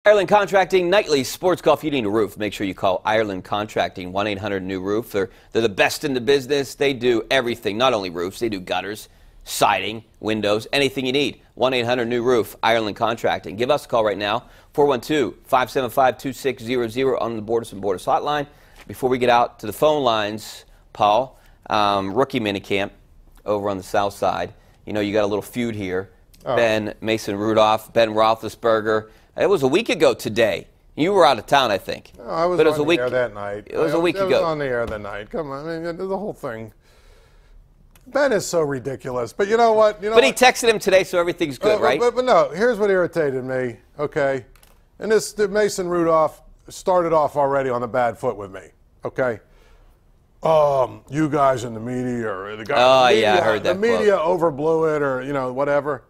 Ireland Contracting Nightly Sports Golf. You need a roof. Make sure you call Ireland Contracting, 1-800-NEW-ROOF. They're the best in the business. They do everything, not only roofs. They do gutters, siding, windows, anything you need. 1-800-NEW-ROOF, Ireland Contracting. Give us a call right now, 412-575-2600 on the Borders and Borders hotline. Before we get out to the phone lines, Paul, rookie minicamp over on the south side. You know, you got a little feud here. Oh. Ben Mason Rudolph, Ben Roethlisberger. It was a week ago today. You were out of town, I think. No, I was on the air that night. It was a week ago. I was on the air that night. Come on, I mean, the whole thing. Ben is so ridiculous. But you know what? But he texted him today, so everything's good, right? But no, here's what irritated me, okay? And this Mason Rudolph started off already on the bad foot with me, okay? You guys in the media, or the guy in the media, yeah, I heard that the media overblew it, or, you know, whatever.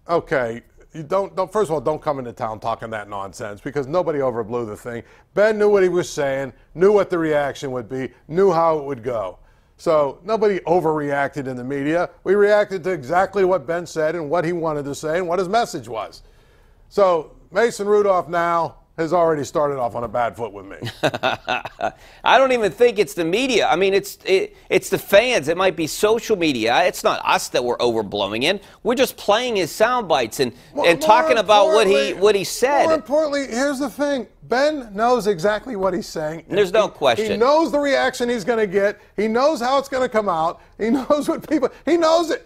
Okay. You don't first of all, don't come into town talking that nonsense, because nobody overblew the thing. Ben knew what he was saying, knew what the reaction would be, knew how it would go. So nobody overreacted in the media. We reacted to exactly what Ben said and what he wanted to say and what his message was. So Mason Rudolph now has already started off on a bad foot with me. I don't even think it's the media. I mean, it's the fans. It might be social media. It's not us that we're overblowing in. We're just playing his sound bites and talking about what he said. More importantly, here's the thing. Ben knows exactly what he's saying. There's no question. He knows the reaction he's going to get. He knows how it's going to come out. He knows what people – he knows it.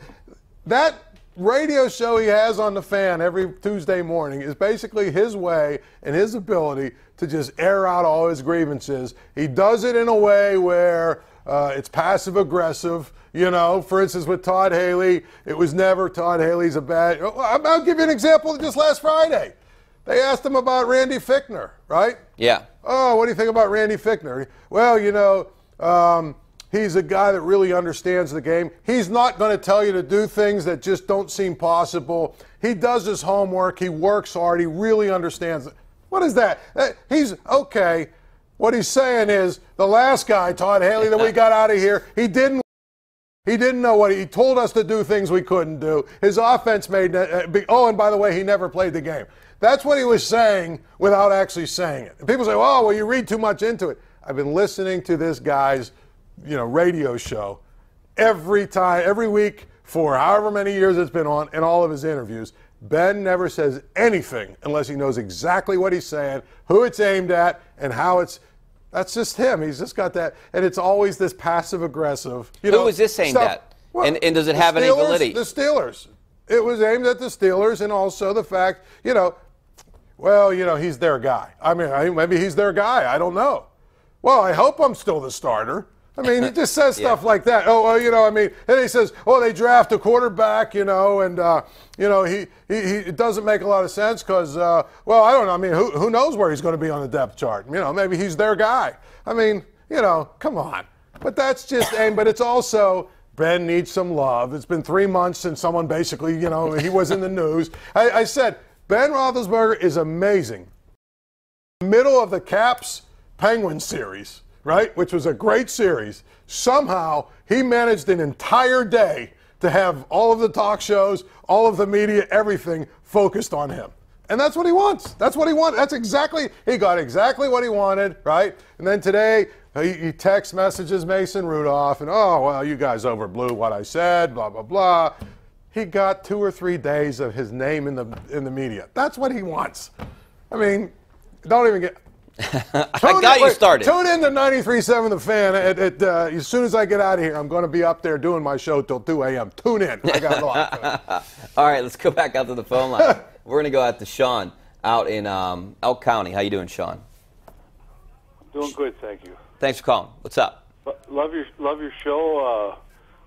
That radio show he has on the Fan every Tuesday morning is basically his way and his ability to just air out all his grievances. He does it in a way where it's passive-aggressive. You know, for instance, with Todd Haley, it was never Todd Haley's a bad – I'll give you an example just last Friday. They asked him about Randy Fichtner, right? Yeah. Oh, what do you think about Randy Fichtner? Well, you know, he's a guy that really understands the game. He's not going to tell you to do things that just don't seem possible. He does his homework. He works hard. He really understands. What is that? He's okay. What he's saying is the last guy, Todd Haley, that we got out of here, he didn't know what he told us to do things we couldn't do. His offense made oh, and by the way, he never played the game. That's what he was saying without actually saying it. And people say, "Oh, well, you read too much into it." I've been listening to this guy's, you know, radio show every week for however many years it's been on, in all of his interviews. Ben never says anything unless he knows exactly what he's saying, who it's aimed at, and how it's. That's just him. He's just got that, and it's always this passive-aggressive. Who is this aimed at? Well, and does it have any validity? The Steelers. It was aimed at the Steelers, and also the fact, you know, well, you know, he's their guy. I mean, maybe he's their guy. I don't know. Well, I hope I'm still the starter. I mean, he just says stuff like that. Oh, well, you know, I mean, and he says, oh, they draft a quarterback, you know, and, you know, it doesn't make a lot of sense because, well, I don't know. I mean, who knows where he's going to be on the depth chart? You know, maybe he's their guy. I mean, you know, come on. But that's just, but it's also, Ben needs some love. It's been 3 months since someone basically, you know, he was in the news. I said, Ben Roethlisberger is amazing. Middle of the Caps-Penguins series, right, which was a great series, somehow he managed an entire day to have all of the talk shows, all of the media, everything focused on him. And that's what he wants. That's what he wanted. He got exactly what he wanted, right? And then today he text messages Mason Rudolph and, oh, well, you guys overblew what I said, blah, blah, blah. He got 2 or 3 days of his name in the media. That's what he wants. I mean, don't even get. I got you started. Tune in to 93.7 The Fan. As soon as I get out of here, I'm going to be up there doing my show till 2 a.m. Tune in. I got a lot. All right, let's go back out to the phone line. We're going to go out to Sean out in Elk County. How you doing, Sean? Doing good, thank you. Thanks for calling. What's up? Love your show.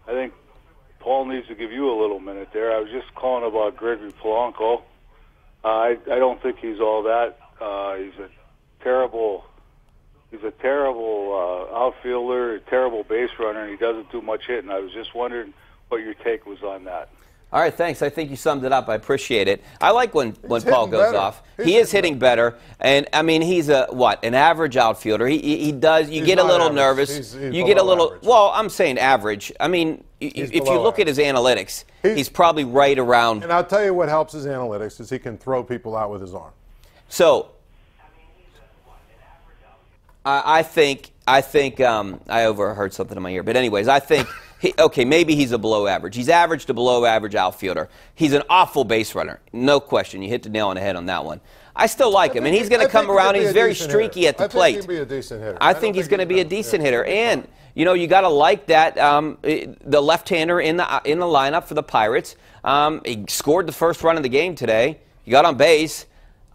I think Paul needs to give you a little minute there. I was just calling about Gregory Polanco. I don't think he's all that. He's a terrible outfielder, a terrible base runner, and he doesn't do much hitting. I was just wondering what your take was on that. All right, thanks. I think you summed it up. I appreciate it. I like when Paul goes off. He is hitting better, and I mean he's an average outfielder. He does. You get a little nervous. You get a little. Average. Well, I'm saying average. I mean, if you look at his analytics, he's probably right around. And I'll tell you what helps his analytics is he can throw people out with his arm. So I think I overheard something in my ear. But anyways, I think, okay, maybe he's a below average. He's average to below average outfielder. He's an awful base runner. No question. You hit the nail on the head on that one. I still like him, and he's going to come around. He's very streaky at the plate. I think he'd be a decent hitter. I think he's going to be a decent hitter. And, you know, you got to like that, the left-hander in the lineup for the Pirates. He scored the first run of the game today. He got on base.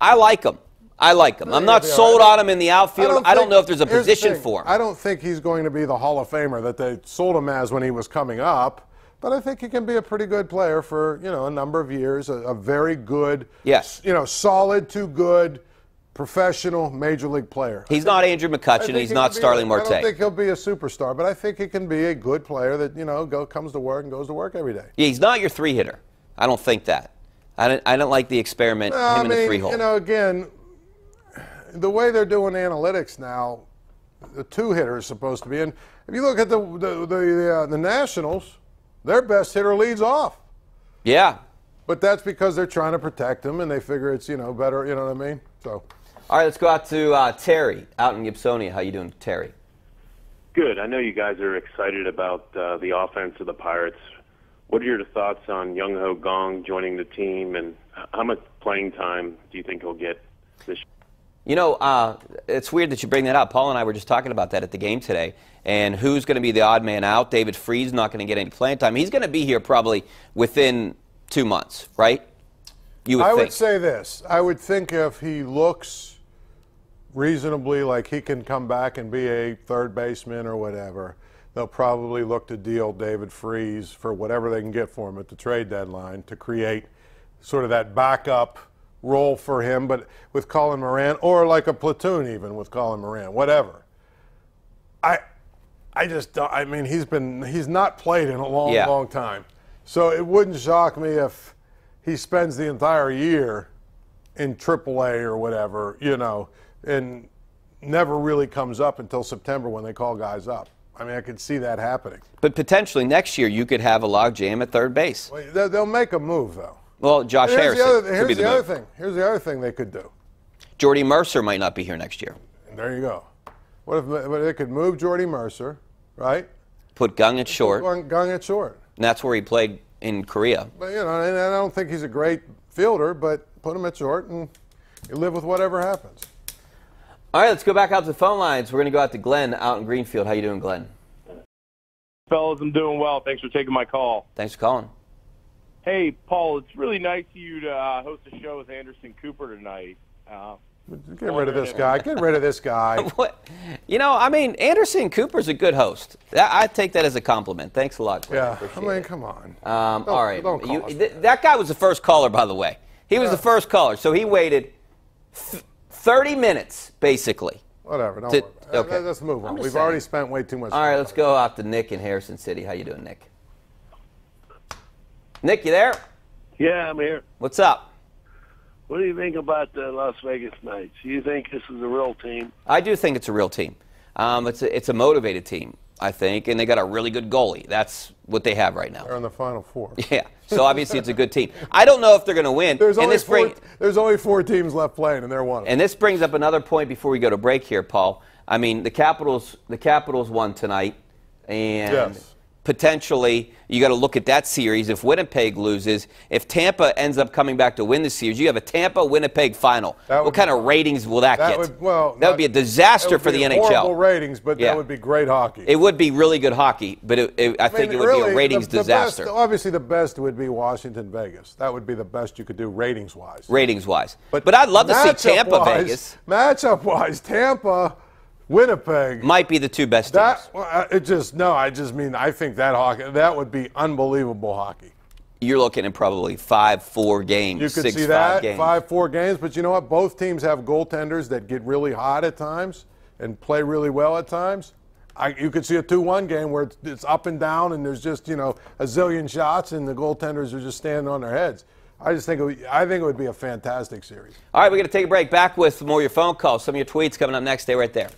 I like him. I'm not sold on him in the outfield. I don't know if there's a position for him. I don't think he's going to be the Hall of Famer that they sold him as when he was coming up. But I think he can be a pretty good player for, you know, a number of years. A very good, yes, you know, solid to good, professional major league player. He's not Andrew McCutchen. He's not Starling Marte. I don't think he'll be a superstar, but I think he can be a good player that, you know, comes to work and goes to work every day. Yeah, he's not your three-hitter. I don't think that. I don't like the experiment, him in the free hole. You know, again, the way they're doing analytics now, the two-hitter is supposed to be. And if you look at the Nationals, their best hitter leads off. Yeah. But that's because they're trying to protect him, and they figure it's, you know, better, you know what I mean? So. All right, let's go out to Terry out in Gibsonia. How you doing, Terry? Good. I know you guys are excited about the offense of the Pirates. What are your thoughts on Young-Ho Gong joining the team, and how much playing time do you think he'll get this year? You know, it's weird that you bring that up. Paul and I were just talking about that at the game today. And who's going to be the odd man out? David Freese not going to get any playing time. He's going to be here probably within 2 months, right? You would think. I would say this. I would think if he looks reasonably like he can come back and be a third baseman or whatever, they'll probably look to deal David Freese for whatever they can get for him at the trade deadline to create sort of that backup role for him, but with Colin Moran, or like a platoon even with Colin Moran, whatever. I just don't, I mean, he's not played in a long time. So it wouldn't shock me if he spends the entire year in AAA or whatever, you know, and never really comes up until September when they call guys up. I mean, I could see that happening. But potentially next year you could have a logjam at third base. Well, they'll make a move, though. Well, Josh Harrison. Here's the other thing. Here's the other thing they could do. Jordy Mercer might not be here next year. And there you go. What if they could move Jordy Mercer, right? Put Gung at short. Gung at short. And that's where he played in Korea. But, you know, and I don't think he's a great fielder, but put him at short and you live with whatever happens. All right, let's go back out to the phone lines. We're going to go out to Glenn out in Greenfield. How you doing, Glenn? Fellas, I'm doing well. Thanks for taking my call. Thanks for calling. Hey, Paul, it's really nice of you to host a show with Anderson Cooper tonight. Get rid of this guy. Get rid of this guy. What? You know, I mean, Anderson Cooper's a good host. I take that as a compliment. Thanks a lot, Glenn. Yeah, I mean, come on. All right. Don't call us. That guy was the first caller, by the way. He was the first caller, so he waited 30 minutes, basically. Whatever. Don't worry about it. Okay. Let's move on. We've saying. already spent way too much time. All right, let's go out to Nick in Harrison City. How you doing, Nick? Nick, you there? Yeah, I'm here. What's up? What do you think about the Las Vegas Knights? Do you think this is a real team? I do think it's a real team. It's a motivated team, I think, and they got a really good goalie. That's what they have right now. They're in the Final Four. Yeah, so obviously it's a good team. I don't know if they're going to win. There's only four teams left playing, and they're one of them. And this brings up another point before we go to break here, Paul. I mean, the Capitals won tonight, and yes. Potentially you got to look at that series. If Winnipeg loses, if Tampa ends up coming back to win the series, you have a Tampa-Winnipeg final. What kind of ratings will that get? That would be a disaster for the NHL. Horrible ratings, but that would be great hockey. It would be really good hockey, but I think it would be a ratings disaster. Obviously, the best would be Washington-Vegas. That would be the best you could do ratings-wise. Ratings-wise. But I'd love to see Tampa-Vegas. Matchup-wise, Tampa... Winnipeg might be the two best teams. I think that would be unbelievable hockey. You're looking at probably 5-4 games. You could see that 5-4 games, but you know what? Both teams have goaltenders that get really hot at times and play really well at times. You could see a 2-1 game where it's up and down and there's just, you know, a zillion shots and the goaltenders are just standing on their heads. I think it would be a fantastic series. All right, we're going to take a break. Back with more of your phone calls, some of your tweets coming up next. Stay right there.